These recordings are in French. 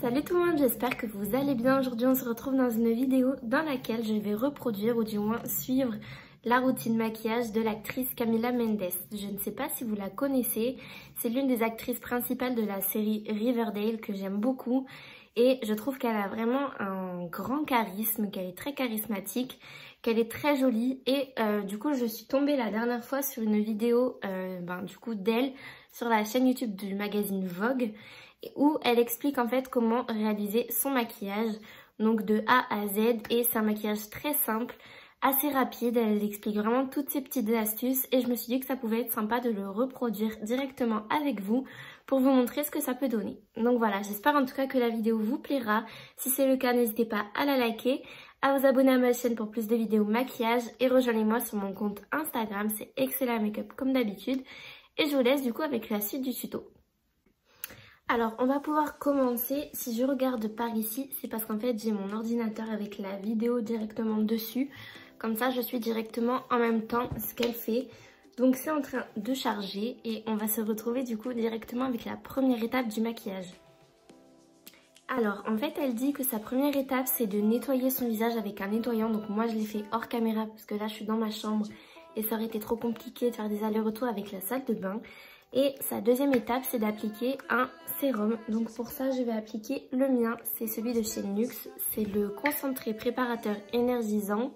Salut tout le monde, j'espère que vous allez bien. Aujourd'hui on se retrouve dans une vidéo dans laquelle je vais reproduire ou du moins suivre la routine maquillage de l'actrice Camila Mendes. Je ne sais pas si vous la connaissez, c'est l'une des actrices principales de la série Riverdale que j'aime beaucoup et je trouve qu'elle a vraiment un grand charisme, qu'elle est très charismatique, qu'elle est très jolie et du coup je suis tombée la dernière fois sur une vidéo d'elle sur la chaîne YouTube du magazine Vogue où elle explique en fait comment réaliser son maquillage, donc de A à Z, et c'est un maquillage très simple, assez rapide. Elle explique vraiment toutes ces petites astuces et je me suis dit que ça pouvait être sympa de le reproduire directement avec vous pour vous montrer ce que ça peut donner. Donc voilà, j'espère en tout cas que la vidéo vous plaira. Si c'est le cas, n'hésitez pas à la liker, à vous abonner à ma chaîne pour plus de vidéos maquillage et rejoignez-moi sur mon compte Instagram, c'est Excella Makeup comme d'habitude. Et je vous laisse du coup avec la suite du tuto. Alors on va pouvoir commencer. Si je regarde par ici, c'est parce qu'en fait j'ai mon ordinateur avec la vidéo directement dessus. Comme ça je suis directement en même temps ce qu'elle fait. Donc c'est en train de charger et on va se retrouver du coup directement avec la première étape du maquillage. Alors en fait elle dit que sa première étape c'est de nettoyer son visage avec un nettoyant. Donc moi je l'ai fait hors caméra parce que là je suis dans ma chambre et ça aurait été trop compliqué de faire des allers-retours avec la salle de bain. Et sa deuxième étape, c'est d'appliquer un sérum. Donc pour ça, je vais appliquer le mien. C'est celui de chez NYX. C'est le concentré préparateur énergisant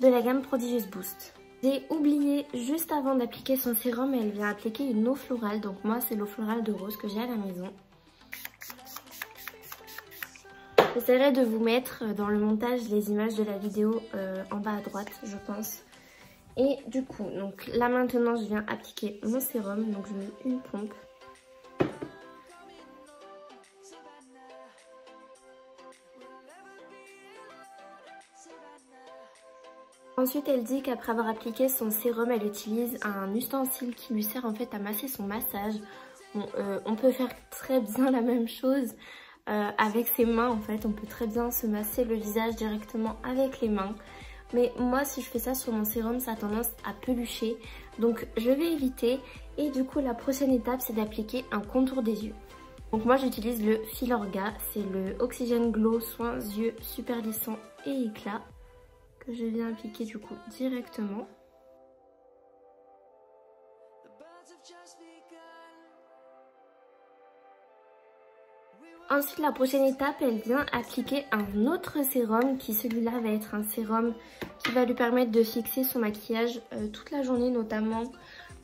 de la gamme Prodigious Boost. J'ai oublié juste avant d'appliquer son sérum, elle vient appliquer une eau florale. Donc moi, c'est l'eau florale de rose que j'ai à la maison. J'essaierai de vous mettre dans le montage les images de la vidéo en bas à droite, je pense. Et du coup, donc là maintenant je viens appliquer mon sérum, donc je mets une pompe. Ensuite elle dit qu'après avoir appliqué son sérum, elle utilise un ustensile qui lui sert en fait à masser son massage. Bon, on peut faire très bien la même chose avec ses mains en fait, on peut très bien se masser le visage directement avec les mains. Mais moi si je fais ça sur mon sérum ça a tendance à pelucher, donc je vais éviter. Et du coup la prochaine étape c'est d'appliquer un contour des yeux. Donc moi j'utilise le Filorga, c'est le Oxygène Glow Soins Yeux Super Lissant et Éclat que je viens appliquer du coup directement. Ensuite la prochaine étape elle vient appliquer un autre sérum qui celui-là va être un sérum qui va lui permettre de fixer son maquillage toute la journée, notamment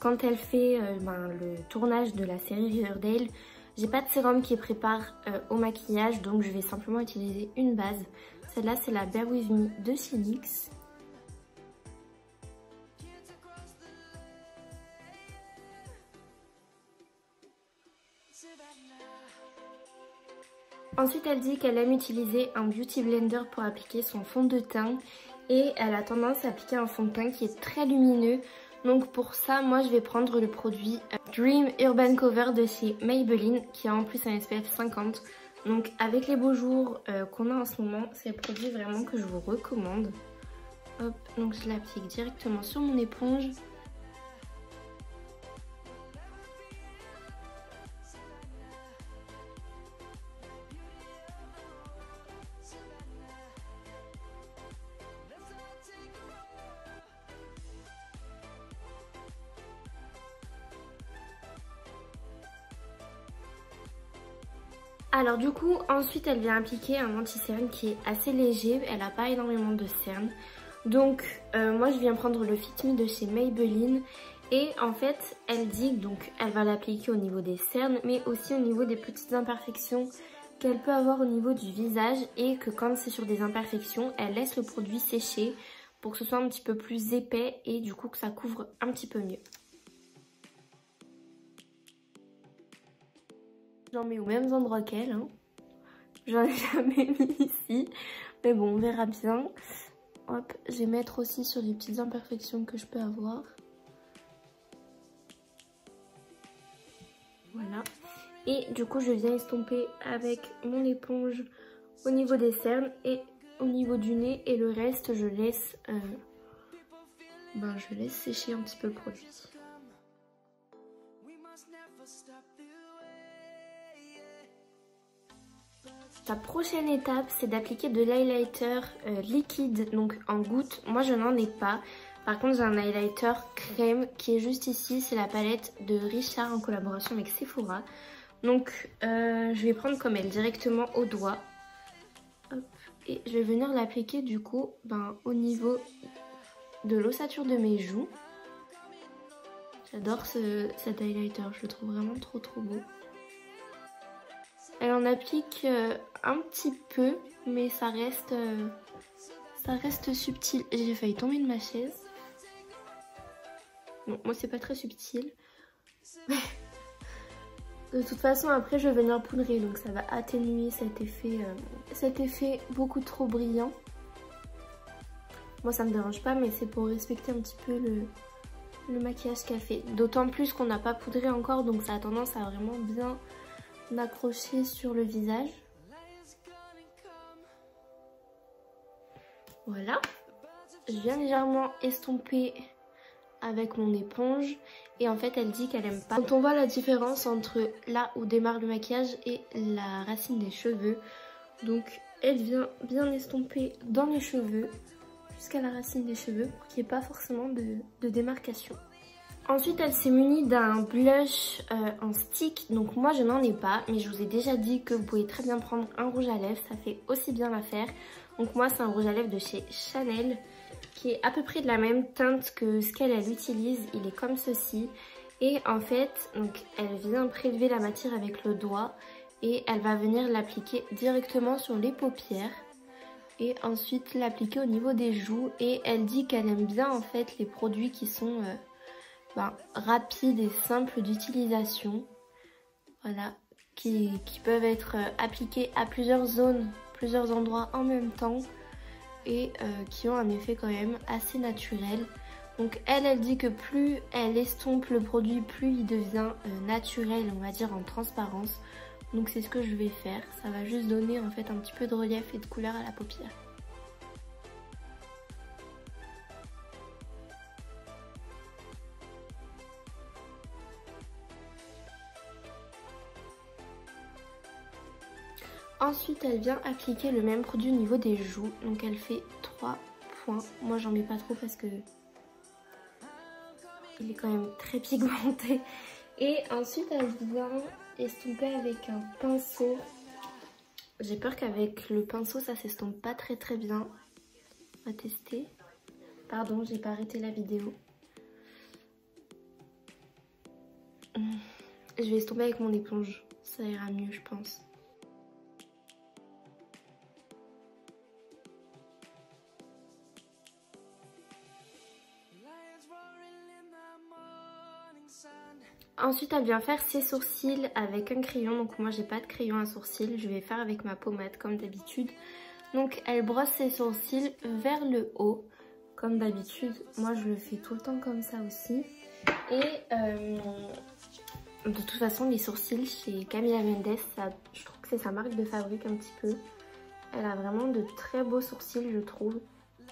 quand elle fait le tournage de la série Riverdale. J'ai pas de sérum qui prépare au maquillage donc je vais simplement utiliser une base. Celle-là c'est la Bear With Me de chez NYX. Ensuite elle dit qu'elle aime utiliser un beauty blender pour appliquer son fond de teint et elle a tendance à appliquer un fond de teint qui est très lumineux. Donc pour ça moi je vais prendre le produit Dream Urban Cover de chez Maybelline qui a en plus un SPF 50. Donc avec les beaux jours qu'on a en ce moment, c'est le produit vraiment que je vous recommande. Hop, donc je l'applique directement sur mon éponge. Alors du coup, ensuite elle vient appliquer un anti-cerne qui est assez léger, elle n'a pas énormément de cerne. Donc moi je viens prendre le Fit Me de chez Maybelline et en fait elle dit donc elle va l'appliquer au niveau des cernes mais aussi au niveau des petites imperfections qu'elle peut avoir au niveau du visage et que quand c'est sur des imperfections, elle laisse le produit sécher pour que ce soit un petit peu plus épais et du coup que ça couvre un petit peu mieux. J'en mets aux mêmes endroits qu'elle, hein. J'en ai jamais mis ici, mais bon on verra bien. Hop, je vais mettre aussi sur les petites imperfections que je peux avoir. Voilà. Et du coup je viens estomper avec mon éponge au niveau des cernes et au niveau du nez et le reste je laisse sécher un petit peu le produit. La prochaine étape, c'est d'appliquer de l'highlighter liquide, donc en gouttes. Moi, je n'en ai pas. Par contre, j'ai un highlighter crème qui est juste ici. C'est la palette de Richard en collaboration avec Sephora. Donc, je vais prendre comme elle directement au doigt. Hop. Et je vais venir l'appliquer du coup au niveau de l'ossature de mes joues. J'adore cet highlighter, je le trouve vraiment trop beau. Elle en applique un petit peu, mais ça reste subtil. J'ai failli tomber de ma chaise. Bon, moi c'est pas très subtil. De toute façon, après je vais venir poudrer, donc ça va atténuer cet effet beaucoup trop brillant. Moi ça me dérange pas, mais c'est pour respecter un petit peu le maquillage qu'elle fait. D'autant plus qu'on n'a pas poudré encore, donc ça a tendance à vraiment bien accrocher sur le visage. Voilà. Je viens légèrement estomper avec mon éponge. Et en fait, elle dit qu'elle aime pas. Quand on voit la différence entre là où démarre le maquillage et la racine des cheveux. Donc, elle vient bien estomper dans les cheveux jusqu'à la racine des cheveux pour qu'il n'y ait pas forcément de démarcation. Ensuite, elle s'est munie d'un blush en stick. Donc moi, je n'en ai pas. Mais je vous ai déjà dit que vous pouvez très bien prendre un rouge à lèvres. Ça fait aussi bien l'affaire. Donc moi, c'est un rouge à lèvres de chez Chanel, qui est à peu près de la même teinte que ce qu'elle utilise. Il est comme ceci. Et en fait, donc, elle vient prélever la matière avec le doigt. Et elle va venir l'appliquer directement sur les paupières. Et ensuite l'appliquer au niveau des joues. Et elle dit qu'elle aime bien en fait les produits qui sont rapides et simples d'utilisation. Voilà, qui peuvent être appliqués à plusieurs zones, plusieurs endroits en même temps. Et qui ont un effet quand même assez naturel. Donc elle dit que plus elle estompe le produit, plus il devient naturel, on va dire en transparence. Donc c'est ce que je vais faire. Ça va juste donner en fait un petit peu de relief et de couleur à la paupière. Ensuite, elle vient appliquer le même produit au niveau des joues. Donc elle fait 3 points. Moi, j'en mets pas trop parce que il est quand même très pigmenté. Et ensuite, elle vient estomper avec un pinceau. J'ai peur qu'avec le pinceau, ça s'estompe pas très bien. On va tester. Pardon, j'ai pas arrêté la vidéo. Je vais estomper avec mon éponge. Ça ira mieux, je pense. Ensuite, elle vient faire ses sourcils avec un crayon. Donc moi, j'ai pas de crayon à sourcils. Je vais faire avec ma pommade comme d'habitude. Donc elle brosse ses sourcils vers le haut. Comme d'habitude, moi je le fais tout le temps comme ça aussi. Et de toute façon, les sourcils chez Camila Mendes, je trouve que c'est sa marque de fabrique un petit peu. Elle a vraiment de très beaux sourcils, je trouve.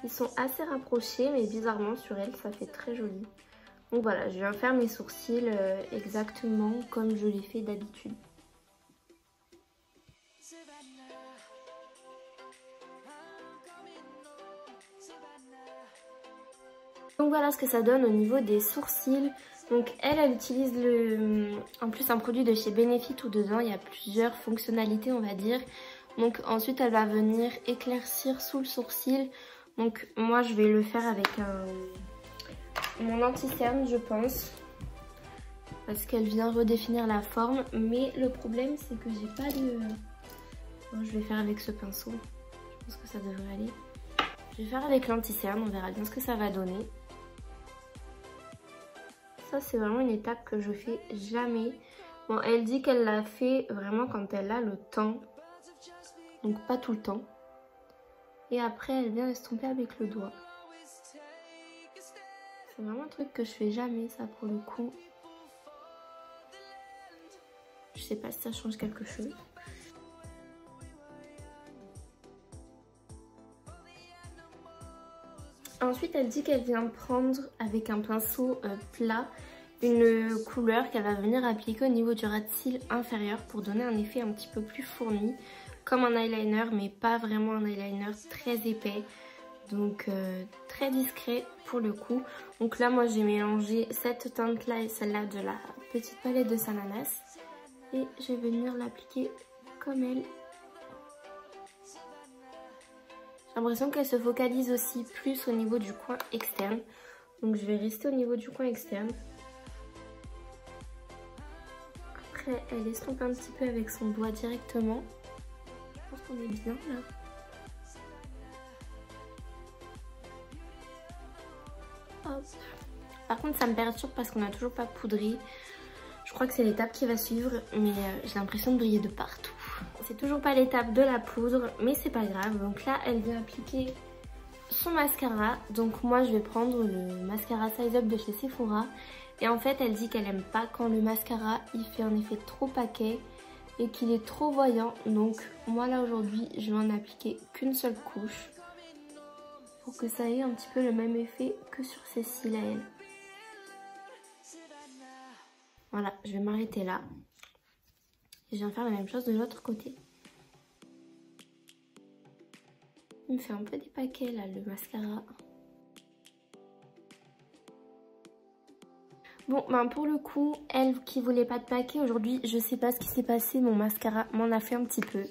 Ils sont assez rapprochés, mais bizarrement sur elle, ça fait très joli. Donc voilà, je viens faire mes sourcils exactement comme je les fais d'habitude. Donc voilà ce que ça donne au niveau des sourcils. Donc elle utilise en plus un produit de chez Benefit où dedans il y a plusieurs fonctionnalités on va dire. Donc ensuite elle va venir éclaircir sous le sourcil. Donc moi je vais le faire avec mon anti-cerne je pense. Parce qu'elle vient redéfinir la forme. Mais le problème c'est que j'ai pas de... Bon, je vais faire avec ce pinceau. Je pense que ça devrait aller. Je vais faire avec l'anti-cerne, on verra bien ce que ça va donner. Ça c'est vraiment une étape que je fais jamais. Bon, elle dit qu'elle l'a fait vraiment quand elle a le temps. Donc pas tout le temps. Et après elle vient estomper avec le doigt. C'est vraiment un truc que je fais jamais ça pour le coup. Je sais pas si ça change quelque chose. Ensuite, elle dit qu'elle vient prendre avec un pinceau plat une couleur qu'elle va venir appliquer au niveau du ras de cils inférieur pour donner un effet un petit peu plus fourni. comme un eyeliner, mais pas vraiment un eyeliner très épais. Donc très discret pour le coup. Donc là moi j'ai mélangé cette teinte là et celle-là de la petite palette de Sananas. Et je vais venir l'appliquer comme elle. J'ai l'impression qu'elle se focalise aussi plus au niveau du coin externe. Donc je vais rester au niveau du coin externe. Après elle estompe un petit peu avec son doigt directement. Je pense qu'on est bien là. Hop. Par contre ça me perturbe parce qu'on n'a toujours pas poudré. Je crois que c'est l'étape qui va suivre, mais j'ai l'impression de briller de partout. C'est toujours pas l'étape de la poudre, mais c'est pas grave. Donc là, elle vient appliquer son mascara. Donc moi, je vais prendre le mascara Size Up de chez Sephora. Et en fait, elle dit qu'elle aime pas quand le mascara, il fait un effet trop paquet et qu'il est trop voyant. Donc moi, là, aujourd'hui, je vais en appliquer qu'une seule couche pour que ça ait un petit peu le même effet que sur ses cils à elle. Voilà, je vais m'arrêter là. Et je viens faire la même chose de l'autre côté. Il me fait un peu des paquets là, le mascara. Bon, ben pour le coup, elle qui voulait pas de paquet aujourd'hui, je sais pas ce qui s'est passé. Mon mascara m'en a fait un petit peu.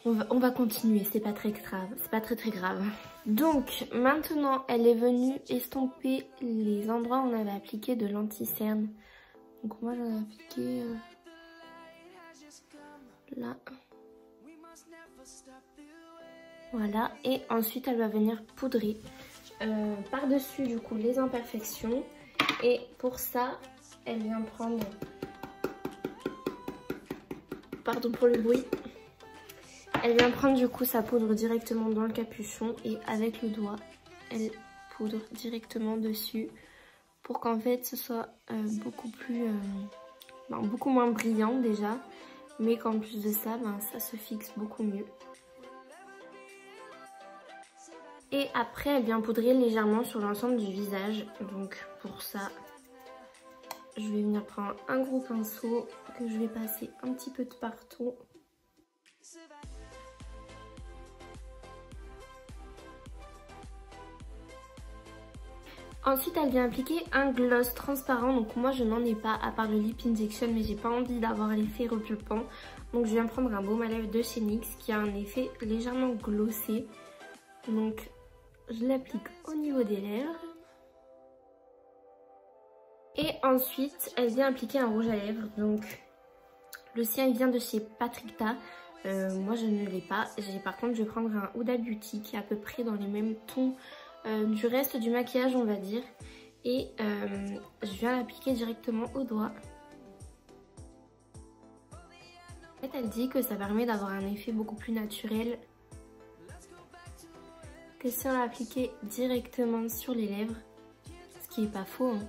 On va continuer, c'est pas très grave. C'est pas très grave. Donc, maintenant, elle est venue estomper les endroits où on avait appliqué de l'anti-cerne. Donc moi j'en ai appliqué là. Voilà, et ensuite elle va venir poudrer par-dessus du coup les imperfections. Et pour ça, elle vient prendre, pardon pour le bruit, elle vient prendre du coup sa poudre directement dans le capuchon et avec le doigt, elle poudre directement dessus. Pour qu'en fait ce soit beaucoup moins brillant déjà, mais qu'en plus de ça, ça se fixe beaucoup mieux. Et après elle vient poudrer légèrement sur l'ensemble du visage. Donc pour ça, je vais venir prendre un gros pinceau que je vais passer un petit peu de partout. Ensuite, elle vient appliquer un gloss transparent. Donc moi, je n'en ai pas à part le Lip Injection, mais j'ai pas envie d'avoir l'effet repulpant. Donc je viens prendre un baume à lèvres de chez NYX qui a un effet légèrement glossé. Donc je l'applique au niveau des lèvres. Et ensuite, elle vient appliquer un rouge à lèvres. Donc le sien, il vient de chez Patrickta. Moi, je ne l'ai pas. Par contre, je vais prendre un Huda Beauty qui est à peu près dans les mêmes tons du reste du maquillage, on va dire. Et je viens l'appliquer directement au doigt. En fait, elle dit que ça permet d'avoir un effet beaucoup plus naturel que si on l'appliquait directement sur les lèvres. Ce qui est pas faux, hein.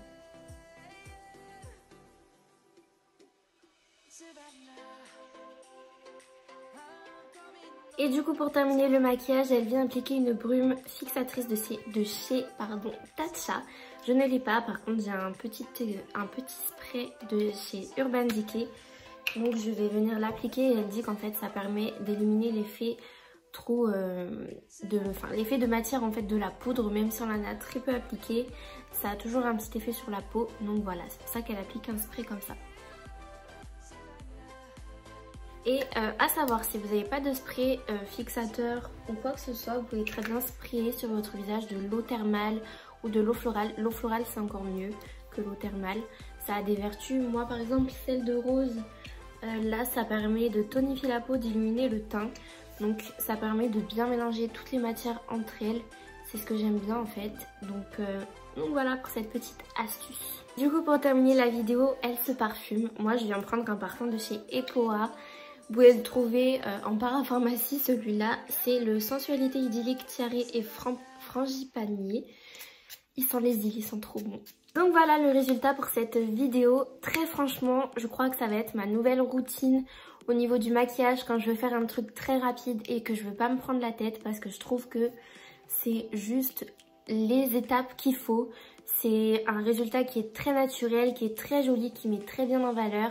Et du coup, pour terminer le maquillage, elle vient appliquer une brume fixatrice de chez Tatcha. Je ne l'ai pas, par contre j'ai un petit spray de chez Urban Decay. Donc je vais venir l'appliquer et elle dit qu'en fait ça permet d'éliminer l'effet l'effet de matière en fait de la poudre. Même si on en a très peu appliqué, ça a toujours un petit effet sur la peau. Donc voilà, c'est pour ça qu'elle applique un spray comme ça. Et à savoir, si vous n'avez pas de spray fixateur ou quoi que ce soit, vous pouvez très bien sprayer sur votre visage de l'eau thermale ou de l'eau florale. L'eau florale, c'est encore mieux que l'eau thermale. Ça a des vertus. Moi, par exemple, celle de rose, là, ça permet de tonifier la peau, d'illuminer le teint. Donc, ça permet de bien mélanger toutes les matières entre elles. C'est ce que j'aime bien, en fait. Donc voilà pour cette petite astuce. Du coup, pour terminer la vidéo, elle se parfume. Moi, je viens prendre un parfum de chez Epoa. Vous pouvez le trouver en parapharmacie, celui-là. C'est le Sensualité Idyllique Tiare et Frangipanier. Ils sont les îles, ils sont trop bons. Donc voilà le résultat pour cette vidéo. Très franchement, je crois que ça va être ma nouvelle routine au niveau du maquillage quand je veux faire un truc très rapide et que je veux pas me prendre la tête, parce que je trouve que c'est juste les étapes qu'il faut. C'est un résultat qui est très naturel, qui est très joli, qui met très bien en valeur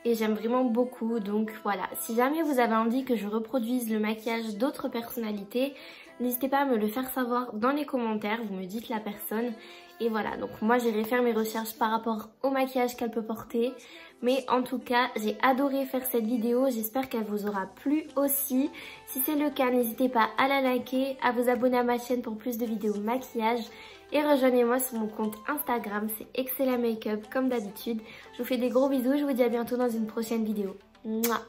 et j'aime vraiment beaucoup. Donc voilà, si jamais vous avez envie que je reproduise le maquillage d'autres personnalités, n'hésitez pas à me le faire savoir dans les commentaires, vous me dites la personne. Et voilà, donc moi j'irai faire mes recherches par rapport au maquillage qu'elle peut porter. Mais en tout cas, j'ai adoré faire cette vidéo, j'espère qu'elle vous aura plu aussi. Si c'est le cas, n'hésitez pas à la liker, à vous abonner à ma chaîne pour plus de vidéos maquillage. Et rejoignez-moi sur mon compte Instagram, c'est Excella Makeup comme d'habitude. Je vous fais des gros bisous, je vous dis à bientôt dans une prochaine vidéo. Mouah.